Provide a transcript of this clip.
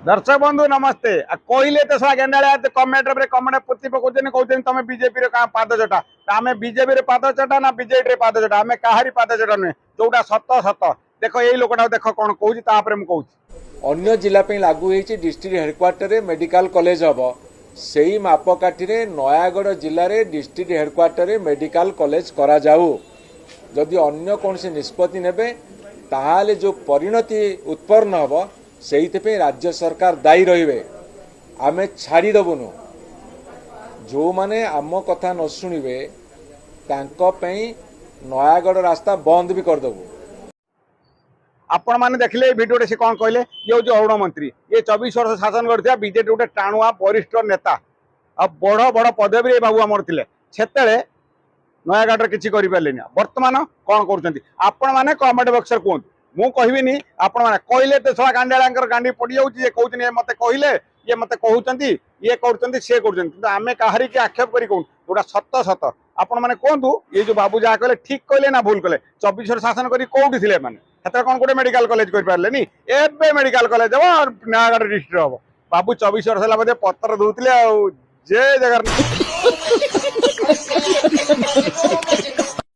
दर्शक बंधु नमस्ते कहले तो सा गेंडा कमेंट कमेंट पुति पकाउछन कहउछन तमे बीजेपी रे का पादचटा आमे बीजेपी रे पादचटा ना बीजेडी रे पादचटा आमे काहारी पादचटा नुहे जोटा सत सत देख यही लोकटा देख कौन कहूँ तापर मु कहूँ अन्य जिला पे लागू होती डिस्ट्रिक्ट हेडक्वार्टर रे मेडिकल कॉलेज हम से ही मापकाठी रे नयागढ़ जिले में डिस्ट्रिक्ट हेडक्वार्टर रे मेडिकल कॉलेज करा जाऊ जदि अन्य कौन से निष्पत्ति नेबे ताहाले जो परिणति उत्पन्न हम से राज्य सरकार दायी रहिबे आमे छाड़ी दबुनु जो माने आम कथा न शुणिबे तांको पई नयागढ़ रास्ता बंद भी कर दबु। आपण मैंने देखले भिडियो से कौन कहले ये हूँ अरुण मंत्री ये 24 वर्ष शासन करथिया बीजेपी गोटे टाणुआ वरिष्ठ नेता आ बड़ बड़ पदवी बाबू आमर थिले सेतेले नयागढ़ किसी करें बर्तमान कौन कर कमेंट बक्स कहतु मु कहबिनी आपण मैंने कहले तो सला गांडीआर गांडी पड़ जाऊँगी कहते मत कहले ये मत कहते ये कर सी कर आम कहारी की आक्षेप कर कहूँ जोटा सत सत आपण मैंने कहतु ये जो बाबू जहाँ कहले ठीक कहले ना भूल कले 24 वर्ष शासन कर कौटी थे मैंने कौन गोटे मेडिकल कॉलेज कर एबे मेडिकल कॉलेज हम और नयागढ़ डिस्ट्रिक्ट हम बाबू 24 वर्ष है पत्र दूसरे जय जगन्नाथ।